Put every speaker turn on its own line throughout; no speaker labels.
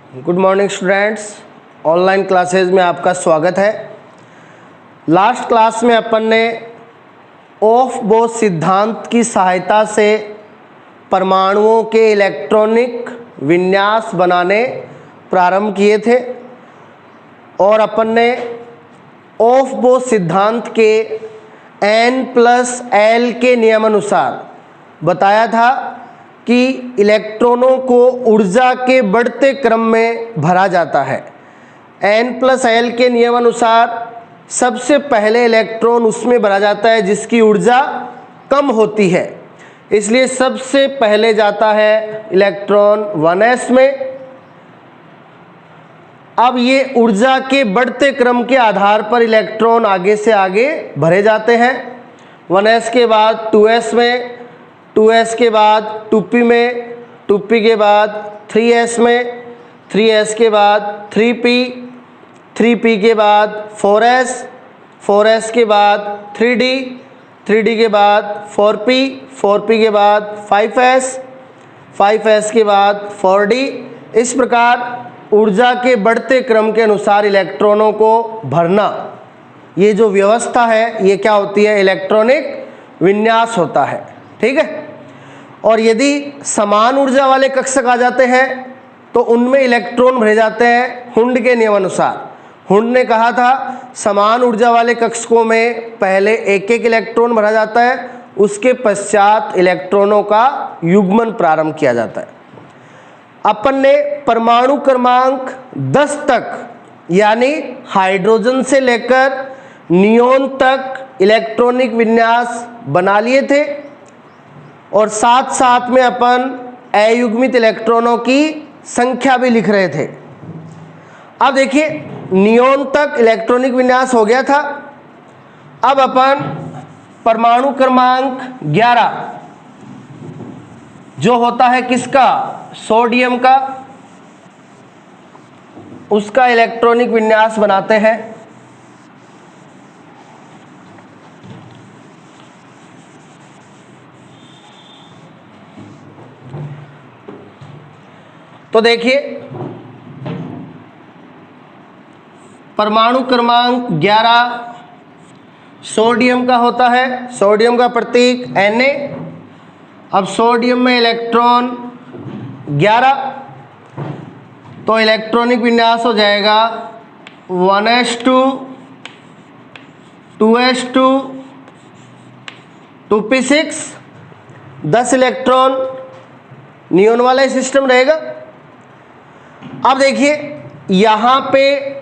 Good morning students, online classes में आपका स्वागत है। लास्ट क्लास में अपन ने ऑफ बोस सिद्धांत की सहायता से परमाणुओं के इलेक्ट्रॉनिक विन्यास बनाने प्रारंभ किए थे और अपन ने ऑफ बोस सिद्धांत के N+L के नियमानुसार बताया था कि इलेक्ट्रॉनों को ऊर्जा के बढ़ते क्रम में भरा जाता है। N+L के नियमानुसार सबसे पहले इलेक्ट्रॉन उसमें भरा जाता है जिसकी ऊर्जा कम होती है, इसलिए सबसे पहले जाता है इलेक्ट्रॉन 1s में। अब ये ऊर्जा के बढ़ते क्रम के आधार पर इलेक्ट्रॉन आगे से आगे भरे जाते हैं। 1s के बाद 2s में, 2s के बाद 2p में, 2p के बाद 3s में, 3s के बाद 3p, 3p के बाद 4s, 4s के बाद 3d, 3d के बाद 4p, 4p के बाद 5s, 5s के बाद 4d। इस प्रकार ऊर्जा के बढ़ते क्रम के अनुसार इलेक्ट्रॉनों को भरना, ये जो व्यवस्था है ये क्या होती है? इलेक्ट्रॉनिक विन्यास होता है। ठीक है। और यदि समान ऊर्जा वाले कक्षक आ जाते हैं तो उनमें इलेक्ट्रॉन भरे जाते हैं हुंड के नियमानुसार। हुंड ने कहा था समान ऊर्जा वाले कक्षकों में पहले एक एक इलेक्ट्रॉन भरा जाता है, उसके पश्चात इलेक्ट्रॉनों का युग्मन प्रारंभ किया जाता है। अपन ने परमाणु क्रमांक 10 तक यानी हाइड्रोजन से लेकर नियोन तक इलेक्ट्रॉनिक विन्यास बना लिए थे और साथ साथ में अपन अयुग्मित इलेक्ट्रॉनों की संख्या भी लिख रहे थे। अब देखिए, नियोन तक इलेक्ट्रॉनिक विन्यास हो गया था। अब अपन परमाणु क्रमांक 11 जो होता है किसका? सोडियम का, उसका इलेक्ट्रॉनिक विन्यास बनाते हैं। तो देखिए, परमाणु क्रमांक 11 सोडियम का होता है, सोडियम का प्रतीक Na। अब सोडियम में इलेक्ट्रॉन 11, तो इलेक्ट्रॉनिक विन्यास हो जाएगा 1s2, 2s2, 2p6, 10 electron neon वाला ही सिस्टम रहेगा। अब देखिए, यहाँ पे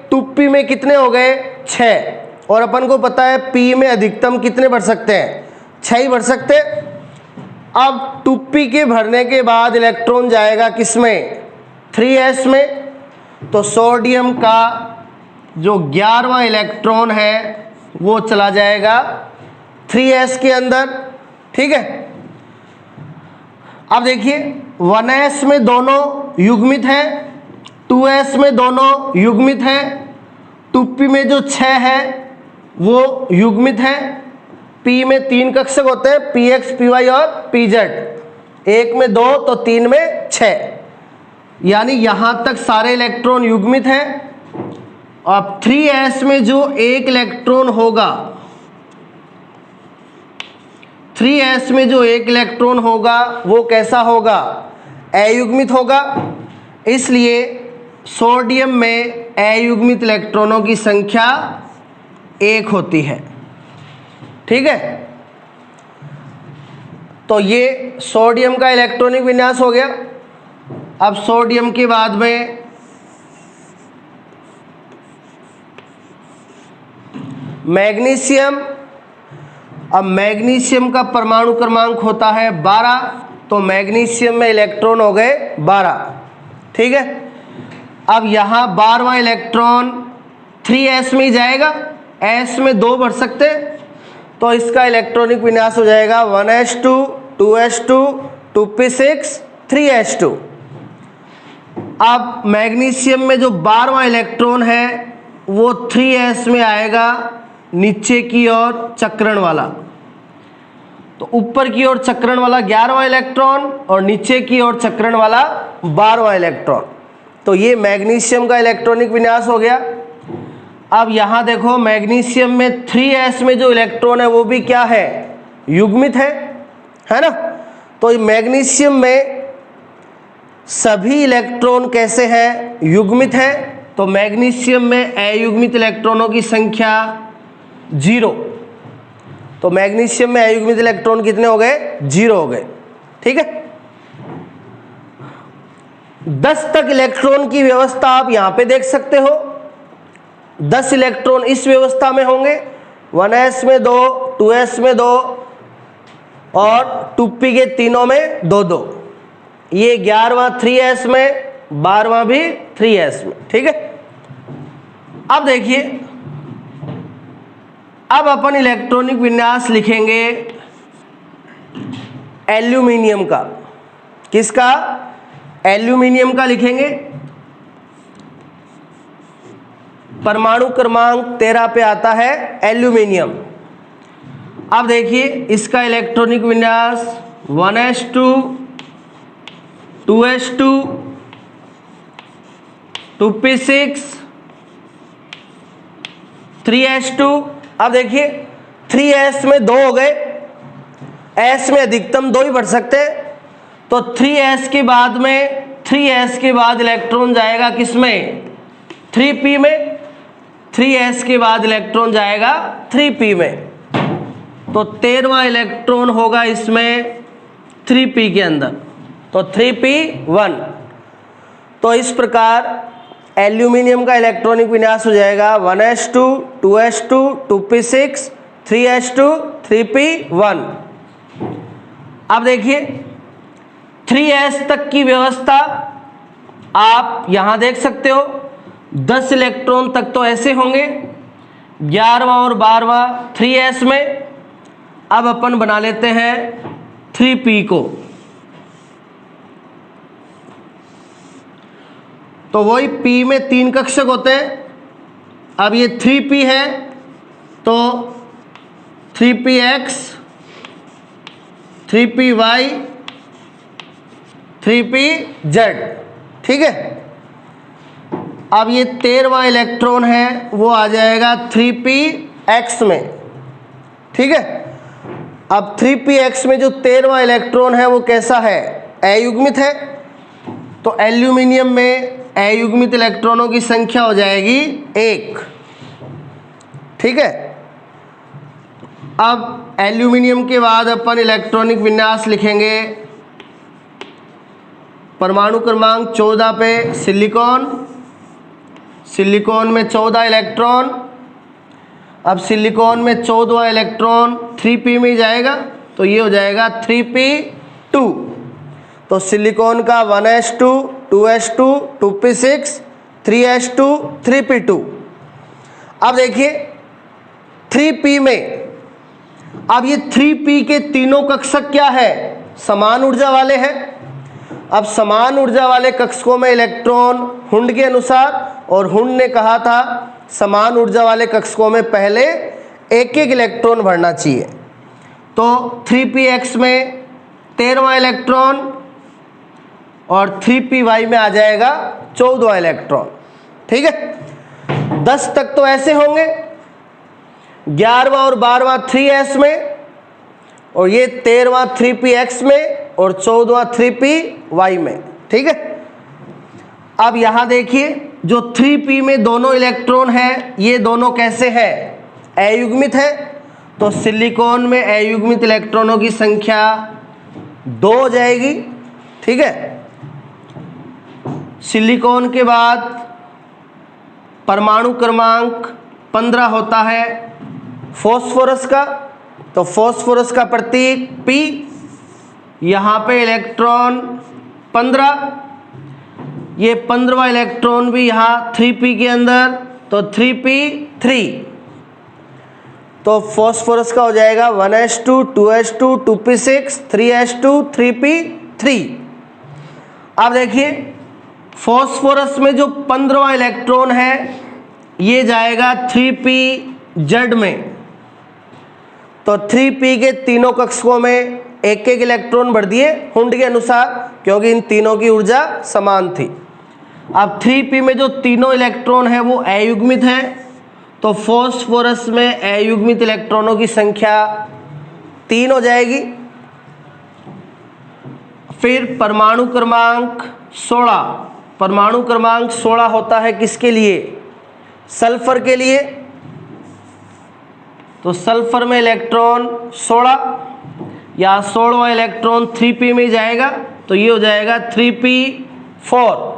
2p में कितने हो गए? 6, और अपन को पता है p में अधिकतम कितने भर सकते हैं? 6 ही भर सकते। अब 2p के भरने के बाद इलेक्ट्रॉन जाएगा किसमें? 3s में। तो सोडियम का जो 11वां इलेक्ट्रॉन है वो चला जाएगा 3s के अंदर। ठीक है। अब देखिए, 1s में दोनों युग्मित हैं, 2s में दोनों युग्मित हैं, 2p में जो 6 है वो युग्मित है। p में 3 कक्षक होते हैं, px, py और pz। 1 में 2 तो 3 में 6, यानी यहां तक सारे इलेक्ट्रॉन युग्मित हैं। अब 3s में जो एक इलेक्ट्रॉन होगा, 3s में जो एक इलेक्ट्रॉन होगा वो कैसा होगा? अयुग्मित होगा। इसलिए सोडियम में अयुग्मित इलेक्ट्रॉनों की संख्या 1 होती है। ठीक है। तो ये सोडियम का इलेक्ट्रॉनिक विन्यास हो गया। अब सोडियम के बाद में मैग्नीशियम। अब मैग्नीशियम का परमाणु क्रमांक होता है 12, तो मैग्नीशियम में इलेक्ट्रॉन हो गए 12। ठीक है। अब यहाँ 12वां इलेक्ट्रॉन 3s में ही जाएगा, s में 2 भर सकते, तो इसका इलेक्ट्रॉनिक विन्यास हो जाएगा 1s2, 2s2, 2p6, 3s2। अब मैग्नीशियम में जो 12वां इलेक्ट्रॉन है वो 3s में आएगा, नीचे की ओर चक्रण वाला। तो ऊपर की ओर चक्रण वाला 11वां इलेक्ट्रॉन और नीचे की ओर चक्रण वाला 12वां इलेक्ट्रॉन। तो ये मैग्नीशियम का इलेक्ट्रॉनिक विन्यास हो गया। अब यहाँ देखो मैग्नीशियम में 3s में जो इलेक्ट्रॉन है वो भी क्या है, युग्मित है ना। तो मैग्नीशियम में सभी इलेक्ट्रॉन कैसे हैं, युग्मित है। तो मैग्नीशियम में अयुग्मित इलेक्ट्रॉनों की संख्या 0। तो मैग्नीशियम में अयुग्मित इलेक्ट्रॉन कितने हो गए, 0 हो गए। ठीक है, 10 तक इलेक्ट्रॉन की व्यवस्था आप यहां पे देख सकते हो। 10 इलेक्ट्रॉन इस व्यवस्था में होंगे, 1s में 2, 2s में 2 और 2p के तीनों में 2-2। ये 11वां 3s में, 12वां भी 3s में। ठीक है, अब देखिए, अब अपन इलेक्ट्रॉनिक विन्यास लिखेंगे एल्यूमिनियम का। किसका, एल्यूमिनियम का लिखेंगे। परमाणु क्रमांक 13 पे आता है एल्यूमिनियम। अब देखिए इसका इलेक्ट्रॉनिक विन्यास 1s2 2s2 2p6 3s2। अब देखिए 3s में 2 हो गए, s में अधिकतम 2 ही बढ़ सकते हैं। तो 3s के बाद में 3s के बाद इलेक्ट्रॉन जाएगा किसमें, 3p में। 3s के बाद इलेक्ट्रॉन जाएगा 3p में। तो 13वां इलेक्ट्रॉन होगा इसमें 3p के अंदर, तो 3p1। तो इस प्रकार एल्यूमिनियम का इलेक्ट्रॉनिक विन्यास हो जाएगा 1s2 2s2 2p6 3s2 3p1। अब देखिए 3s तक की व्यवस्था आप यहां देख सकते हो। 10 इलेक्ट्रॉन तक तो ऐसे होंगे, 11वां और 12वां 3s में। अब अपन बना लेते हैं 3p को। तो वही p में 3 कक्षक होते हैं। अब ये 3p है तो 3px 3py 3pz। ठीक है, अब ये 13वां इलेक्ट्रॉन है वो आ जाएगा 3px में। ठीक है, अब 3px में जो 13वां इलेक्ट्रॉन है वो कैसा है, अयुग्मित है। तो एल्यूमिनियम में अयुग्मित इलेक्ट्रॉनों की संख्या हो जाएगी 1। ठीक है, अब एल्यूमिनियम के बाद अपन इलेक्ट्रॉनिक विन्यास लिखेंगे परमाणु क्रमांक 14 पे सिलिकॉन। सिलिकॉन में 14 इलेक्ट्रॉन। अब सिलिकॉन में 14वां इलेक्ट्रॉन 3p में जाएगा, तो ये हो जाएगा 3p2। तो सिलिकॉन का 1s2 2s2 2p6 3s2 3p2। अब देखिए 3p में, अब ये 3p के तीनों कक्षक क्या है, समान ऊर्जा वाले हैं। अब समान ऊर्जा वाले कक्षकों में इलेक्ट्रॉन हुंड के अनुसार, और हुंड ने कहा था समान ऊर्जा वाले कक्षकों में पहले एक एक इलेक्ट्रॉन भरना चाहिए। तो 3px में 13वां इलेक्ट्रॉन और 3py में आ जाएगा 14वां इलेक्ट्रॉन। ठीक है, 10 तक तो ऐसे होंगे, 11वां और 12वां 3s में, और ये 13वां 3px में और 14वां 3py में। ठीक है, अब यहां देखिए जो 3p में दोनों इलेक्ट्रॉन हैं ये दोनों कैसे हैं, अयुग्मित है। तो सिलिकॉन में अयुग्मित इलेक्ट्रॉनों की संख्या 2 हो जाएगी। ठीक है, सिलिकॉन के बाद परमाणु क्रमांक 15 होता है फॉस्फोरस का। तो फॉस्फोरस का प्रतीक P, यहाँ पे इलेक्ट्रॉन 15, ये 15वां इलेक्ट्रॉन भी यहाँ 3p के अंदर, तो 3p3। तो फॉस्फोरस का हो जाएगा 1s2 2s2 2p6 3s2 3p3। अब देखिए फॉस्फोरस में जो 15वां इलेक्ट्रॉन है ये जाएगा 3pz में। तो 3p के तीनों कक्षकों में एक एक इलेक्ट्रॉन भर दिए हुंड के अनुसार, क्योंकि इन तीनों की ऊर्जा समान थी। अब 3p में जो तीनों इलेक्ट्रॉन है वो अयुग्मित है, तो फॉस्फोरस में अयुग्मित इलेक्ट्रॉनों की संख्या 3 हो जाएगी। फिर परमाणु क्रमांक 16, परमाणु क्रमांक 16 होता है किसके लिए? सल्फर के लिए। तो सल्फर में इलेक्ट्रॉन 16 या 16वां इलेक्ट्रॉन 3p में जाएगा, तो ये हो जाएगा 3p4।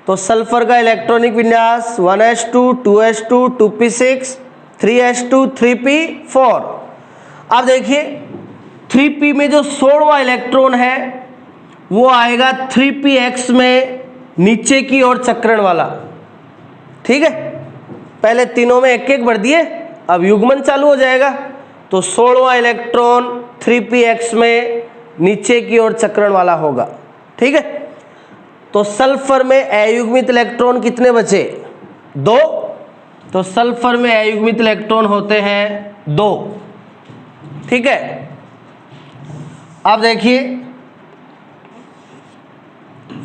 तो सल्फर का इलेक्ट्रॉनिक विन्यास 1s2 2s2 2p6 3s2 3p4। अब देखिए 3p में जो 16वां इलेक्ट्रॉन है वो आएगा 3px में नीचे की ओर चक्रण वाला। ठीक है, पहले तीनों में एक एक भर दिए, अब युग्मन चालू हो जाएगा। तो 16वां इलेक्ट्रॉन 3px में नीचे की ओर चक्रण वाला होगा। ठीक है, तो सल्फर में अयुग्मित इलेक्ट्रॉन कितने बचे? 2। तो सल्फर में अयुग्मित इलेक्ट्रॉन होते हैं 2। ठीक है, अब देखिए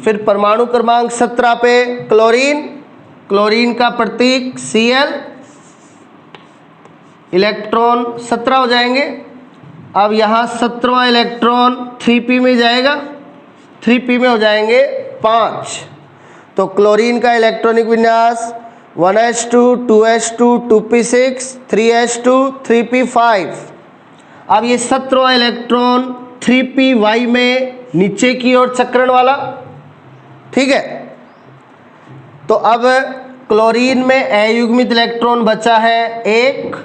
फिर परमाणु क्रमांक 17 पे क्लोरीन, क्लोरीन का प्रतीक Cl, इलेक्ट्रॉन 17 हो जाएंगे। अब यहाँ 17वां इलेक्ट्रॉन 3p में जाएगा, 3p में हो जाएंगे 5। तो क्लोरीन का इलेक्ट्रॉनिक विन्यास 1s2 2s2 2p6 3s2 3p5। अब ये 17वां इलेक्ट्रॉन 3py में नीचे की ओर चक्रण वाला। ठीक है, तो अब क्लोरीन में अयुग्मित इलेक्ट्रॉन बचा है 1,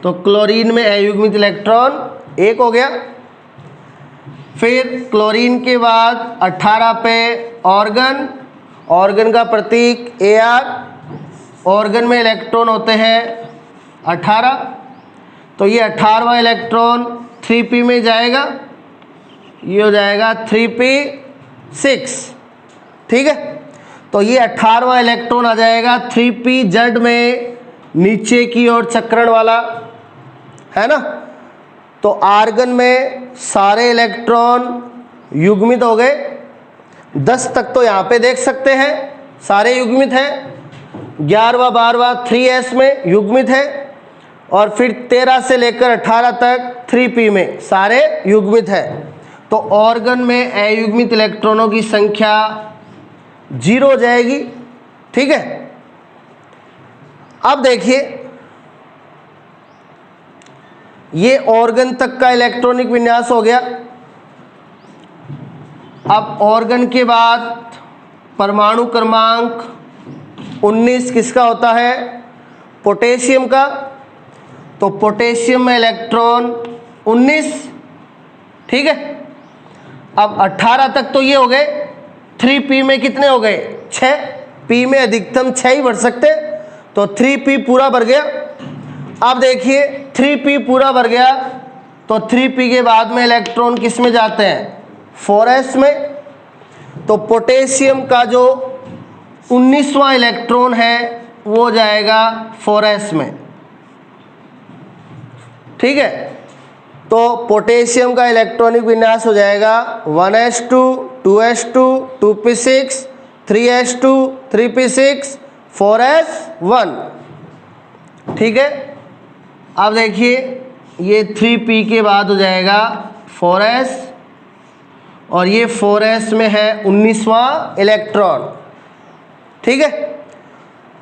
तो क्लोरीन में अयुग्मित इलेक्ट्रॉन 1 हो गया। फिर क्लोरीन के बाद 18 पे ऑर्गन, ऑर्गन का प्रतीक Ar, ऑर्गन में इलेक्ट्रॉन होते हैं 18। तो ये 18वां इलेक्ट्रॉन 3p में जाएगा, ये हो जाएगा 3p6। ठीक है, तो ये 18वां इलेक्ट्रॉन आ जाएगा 3pz में नीचे की ओर चक्रण वाला, है ना। तो आर्गन में सारे इलेक्ट्रॉन युग्मित हो गए। 10 तक तो यहाँ पे देख सकते हैं सारे युग्मित हैं। 11वां 12वां 3s में युग्मित है, और फिर 13 से लेकर 18 तक 3p में सारे युग्मित है। तो ऑर्गन में अयुग्मित इलेक्ट्रॉनों की संख्या 0 हो जाएगी। ठीक है, अब देखिए ये ऑर्गन तक का इलेक्ट्रॉनिक विन्यास हो गया। अब ऑर्गन के बाद परमाणु क्रमांक 19 किसका होता है? पोटेशियम का। तो पोटेशियम में इलेक्ट्रॉन 19। ठीक है, अब 18 तक तो ये हो गए। 3p में कितने हो गए? 6। p में अधिकतम 6 ही भर सकते, तो 3p पूरा भर गया। अब देखिए 3p पूरा भर गया, तो 3p के बाद में इलेक्ट्रॉन किस में जाते हैं? 4s में। तो पोटेशियम का जो 19वां इलेक्ट्रॉन है वो जाएगा 4s में। ठीक है, तो पोटेशियम का इलेक्ट्रॉनिक विन्यास हो जाएगा 1s2 2s2 2p6 3s2 3p6 4s1। ठीक है, अब देखिए ये 3p के बाद हो जाएगा 4s, और ये 4s में है 19वां इलेक्ट्रॉन। ठीक है,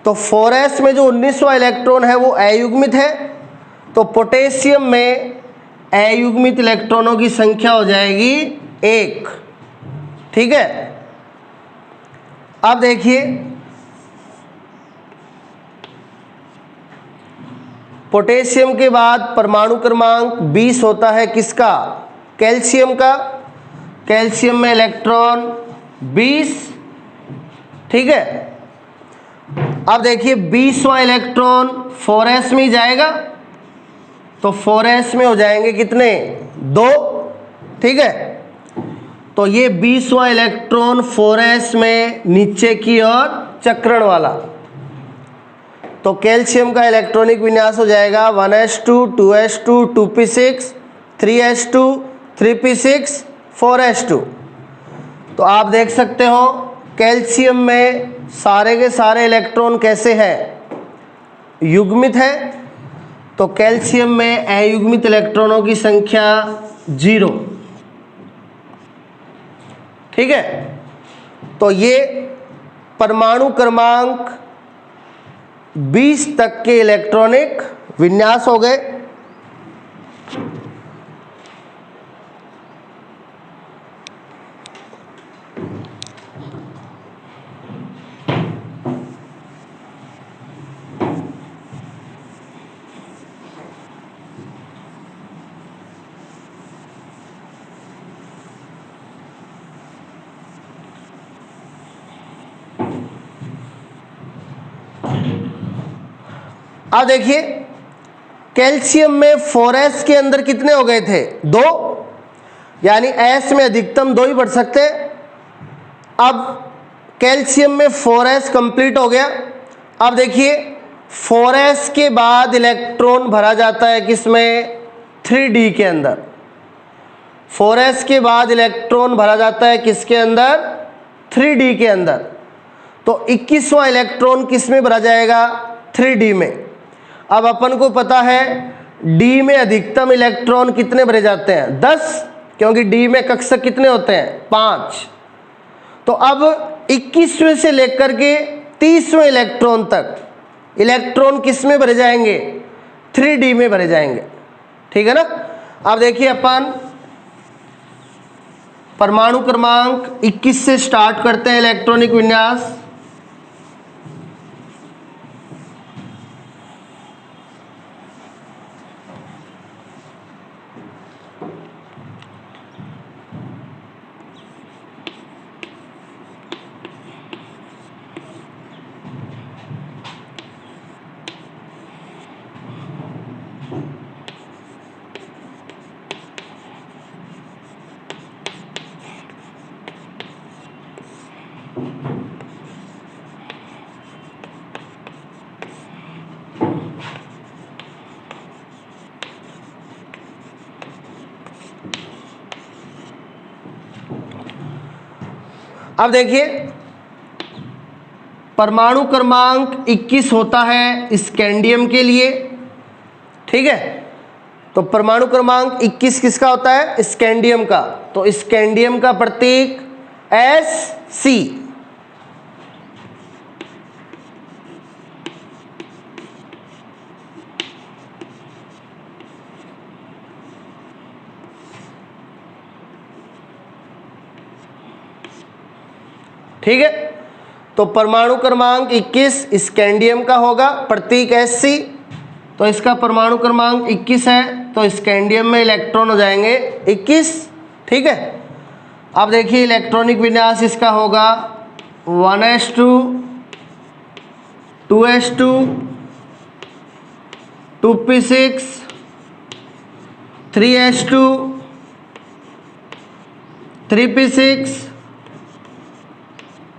तो 4s में जो 19वां इलेक्ट्रॉन है वो अयुग्मित है, तो पोटेशियम में अयुग्मित इलेक्ट्रॉनों की संख्या हो जाएगी 1। ठीक है, अब देखिए पोटेशियम के बाद परमाणु क्रमांक 20 होता है किसका? कैल्शियम का। कैल्शियम में इलेक्ट्रॉन 20। ठीक है, अब देखिए 20वां इलेक्ट्रॉन 4s में ही जाएगा, तो 4s में हो जाएंगे कितने? 2। ठीक है, तो ये 20वां इलेक्ट्रॉन 4s में नीचे की ओर चक्रण वाला। तो कैल्शियम का इलेक्ट्रॉनिक विन्यास हो जाएगा 1s2 2s2 2p6 3s2 3p6 4s2। तो आप देख सकते हो कैल्शियम में सारे के सारे इलेक्ट्रॉन कैसे हैं, युग्मित है। तो कैल्शियम में अयुग्मित इलेक्ट्रॉनों की संख्या 0। ठीक है, तो ये परमाणु क्रमांक 20 तक के इलेक्ट्रॉनिक विन्यास हो गए। अब देखिए कैल्शियम में 4s के अंदर कितने हो गए थे, 2, यानी s में अधिकतम 2 ही बढ़ सकते हैं। अब कैल्शियम में 4s कंप्लीट हो गया। अब देखिए 4s के बाद इलेक्ट्रॉन भरा जाता है किसमें, 3d के अंदर। 4s के बाद इलेक्ट्रॉन भरा जाता है किसके अंदर, 3d के अंदर। तो 21वां इलेक्ट्रॉन किस में भरा जाएगा, 3d में। अब अपन को पता है d में अधिकतम इलेक्ट्रॉन कितने भरे जाते हैं, 10, क्योंकि d में कक्षक कितने होते हैं, 5। तो अब 21वें से लेकर के 30वें इलेक्ट्रॉन तक इलेक्ट्रॉन किस में भरे जाएंगे, 3d में भरे जाएंगे। ठीक है ना। अब देखिए अपन परमाणु क्रमांक 21 से स्टार्ट करते हैं इलेक्ट्रॉनिक विन्यास। अब देखिए परमाणु क्रमांक 21 होता है स्कैंडियम के लिए। ठीक है, तो परमाणु क्रमांक 21 किसका होता है, स्कैंडियम का। तो स्कैंडियम का प्रतीक Sc। ठीक है, तो परमाणु क्रमांक 21 स्कैंडियम का होगा, प्रतीक Sc। तो इसका परमाणु क्रमांक 21 है, तो स्कैंडियम में इलेक्ट्रॉन हो जाएंगे 21। ठीक है, अब देखिए इलेक्ट्रॉनिक विन्यास इसका होगा 1s2 2s2 2p6 3s2 3p6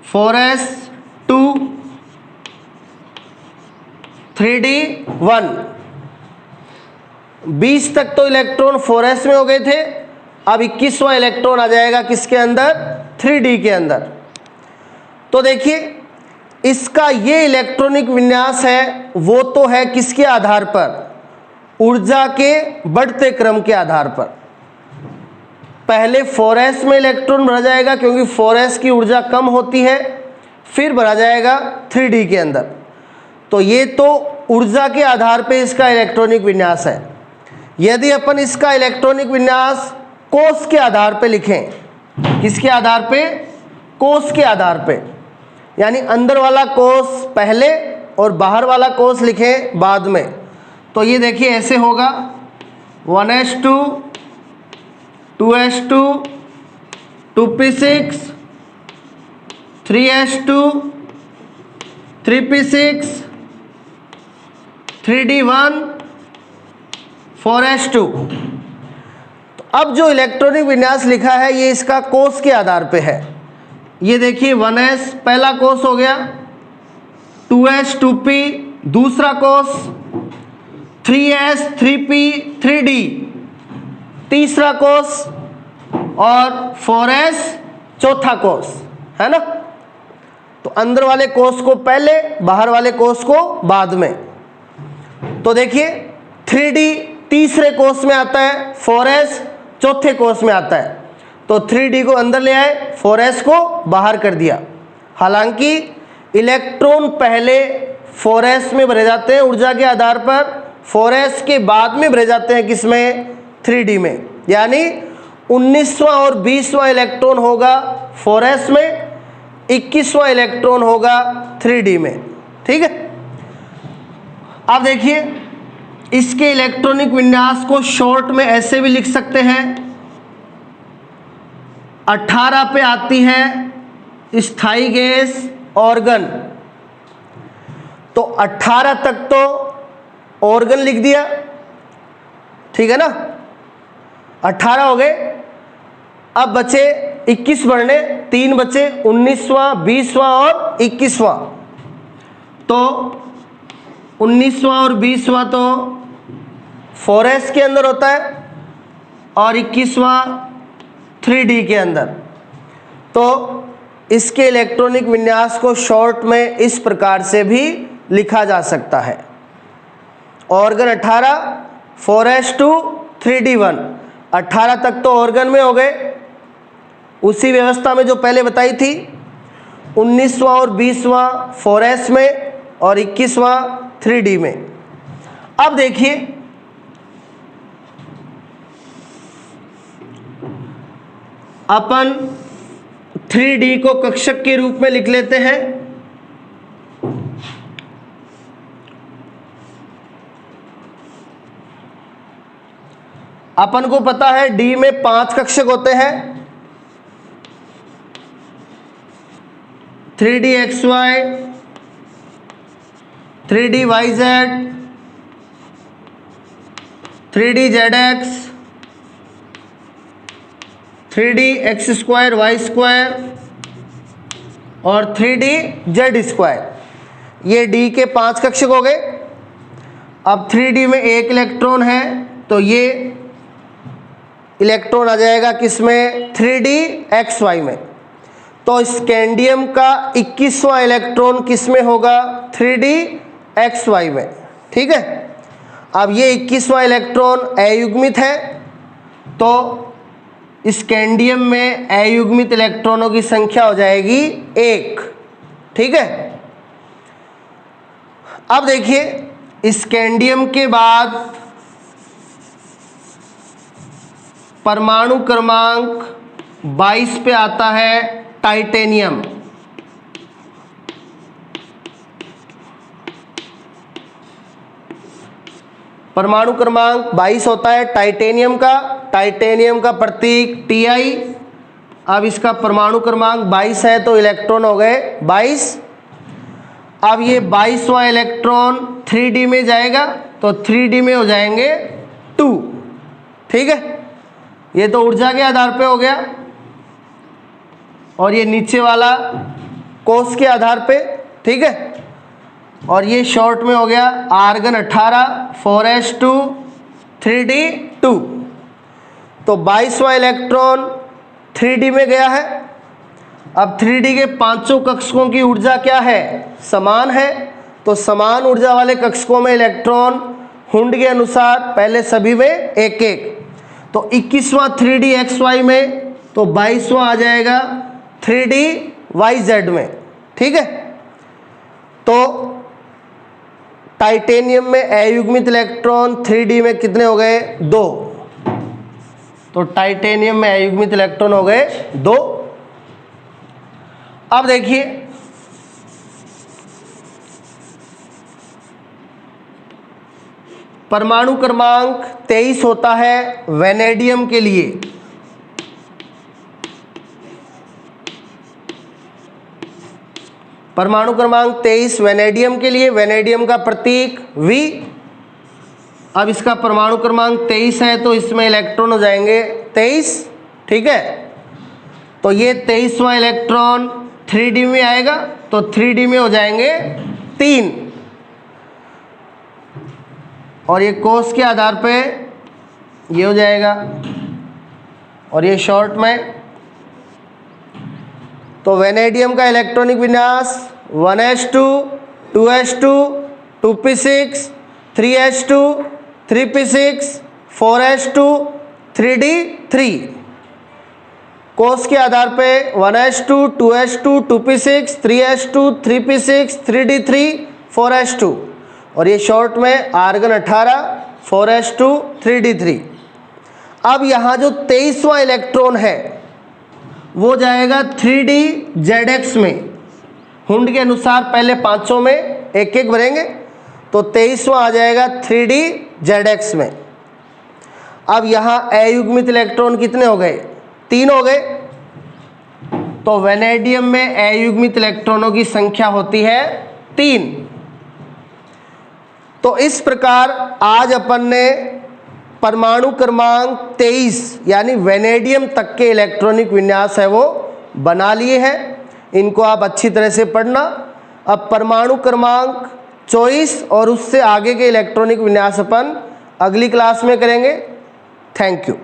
4s2 3d1। 20 तक तो इलेक्ट्रॉन 4s में हो गए थे। अब 21वां इलेक्ट्रॉन आ जाएगा किसके अंदर, 3d के अंदर। तो देखिए इसका ये इलेक्ट्रॉनिक विन्यास है वो तो है किसके आधार पर, ऊर्जा के बढ़ते क्रम के आधार पर। पहले 4s में इलेक्ट्रॉन भरा जाएगा क्योंकि 4s की ऊर्जा कम होती है, फिर भरा जाएगा 3d के अंदर। तो ये तो ऊर्जा के आधार पे इसका इलेक्ट्रॉनिक विन्यास है। यदि अपन इसका इलेक्ट्रॉनिक विन्यास कोष के आधार पे लिखें, किसके आधार पे, कोष के आधार पे, यानी अंदर वाला कोष पहले और बाहर वाला कोष लिखें बाद में, तो ये देखिए ऐसे होगा 1s2 2s2 2p6 3s2 3p6 3d1 4s2। तो अब जो इलेक्ट्रॉनिक विन्यास लिखा है ये इसका कोष के आधार पे है। ये देखिए 1s पहला कोष हो गया, 2s 2p दूसरा कोष, 3s 3p 3d तीसरा कोष और 4s चौथा कोष, है ना। तो अंदर वाले कोष को पहले, बाहर वाले कोष को बाद में। तो देखिए 3D तीसरे कोष में आता है, 4s चौथे कोष में आता है। तो 3D को अंदर ले आए, 4s को बाहर कर दिया। हालांकि इलेक्ट्रॉन पहले 4s में भरे जाते हैं ऊर्जा के आधार पर, 4s के बाद में भरे जाते हैं किसमें, 3D में। यानी 19वां और 20वां इलेक्ट्रॉन होगा 4s में, 21वां इलेक्ट्रॉन होगा 3D में। ठीक है। अब देखिए इसके इलेक्ट्रॉनिक विन्यास को शॉर्ट में ऐसे भी लिख सकते हैं। 18 पे आती है स्थायी गैस ऑर्गन, तो 18 तक तो ऑर्गन लिख दिया, ठीक है ना, 18 हो गए। अब बचे 21 बढ़ने, 3 बचे, 19वां, 20वां और 21वां। तो 19वां और 20वां तो 4s के अंदर होता है और 21वां 3D के अंदर। तो इसके इलेक्ट्रॉनिक विन्यास को शॉर्ट में इस प्रकार से भी लिखा जा सकता है। Organ 18, 4s2, 3d1। 18 तक तो ऑर्गन में हो गए, उसी व्यवस्था में जो पहले बताई थी। 19वां और 20वां 4s में और 21वां 3D में। अब देखिए अपन 3D को कक्षक के रूप में लिख लेते हैं। अपन को पता है D में 5 कक्षक होते हैं, 3DXY, 3DYZ, 3DZX, 3DX2Y2 और 3DZ2। ये D के 5 कक्षक हो गए। अब 3D में एक इलेक्ट्रॉन है, तो ये इलेक्ट्रॉन आ जाएगा किसमें, 3DXY में। तो स्कैंडियम का 21वां इलेक्ट्रॉन किसमें होगा, 3DXY में। ठीक है। अब ये 21वां इलेक्ट्रॉन अयुग्मित है, तो स्कैंडियम में अयुग्मित इलेक्ट्रॉनों की संख्या हो जाएगी 1। ठीक है। अब देखिए स्कैंडियम के बाद परमाणु क्रमांक 22 पे आता है टाइटेनियम। परमाणु क्रमांक 22 होता है टाइटेनियम का। टाइटेनियम का प्रतीक Ti। अब इसका परमाणु क्रमांक 22 है, तो इलेक्ट्रॉन हो गए 22। अब ये 22वां इलेक्ट्रॉन 3D में जाएगा, तो 3D में हो जाएंगे 2। ठीक है। ये तो ऊर्जा के आधार पे हो गया, और ये नीचे वाला कोष के आधार पे। ठीक है। और ये शॉर्ट में हो गया आर्गन 18, 4s2, 3d2। तो 22वां इलेक्ट्रॉन 3D में गया है। अब 3D के पांचों कक्षकों की ऊर्जा क्या है, समान है। तो समान ऊर्जा वाले कक्षकों में इलेक्ट्रॉन हुंड के अनुसार पहले सभी में एक एक। तो 21वां 3DXY में, तो 22वां आ जाएगा 3DYZ में। ठीक है। तो टाइटेनियम में अयुग्मित इलेक्ट्रॉन 3D में कितने हो गए, 2। तो टाइटेनियम में अयुग्मित इलेक्ट्रॉन हो गए 2। अब देखिए परमाणु क्रमांक 23 होता है वेनेडियम के लिए। परमाणु क्रमांक 23 वेनेडियम के लिए। वेनेडियम का प्रतीक V। अब इसका परमाणु क्रमांक 23 है, तो इसमें इलेक्ट्रॉन हो जाएंगे 23। ठीक है। तो ये 23वां इलेक्ट्रॉन 3D में आएगा, तो 3D में हो जाएंगे 3। और ये कोष के आधार पे ये हो जाएगा, और ये शॉर्ट में तो वेनेडियम का इलेक्ट्रॉनिक विन्यास 1s2 2s2 2p6 3s2 3p6 4s2 3d3। कोष के आधार पे 1s2 2s2 2p6 3s2 3p6 3d3 4s2 और ये शॉर्ट में आर्गन 18 4s2 3d3। अब यहाँ जो 23वां इलेक्ट्रॉन है वो जाएगा 3dZX में। हुंड के अनुसार पहले पांचों में एक एक भरेंगे तो 23वां आ जाएगा 3dZX में। अब यहाँ अयुग्मित इलेक्ट्रॉन कितने हो गए? 3 हो गए। तो वेनेडियम में अयुग्मित इलेक्ट्रॉनों की संख्या होती है 3। तो इस प्रकार आज अपन ने परमाणु क्रमांक 23 यानी वेनेडियम तक के इलेक्ट्रॉनिक विन्यास है वो बना लिए हैं। इनको आप अच्छी तरह से पढ़ना। अब परमाणु क्रमांक 24 और उससे आगे के इलेक्ट्रॉनिक विन्यास अपन अगली क्लास में करेंगे। Thank you.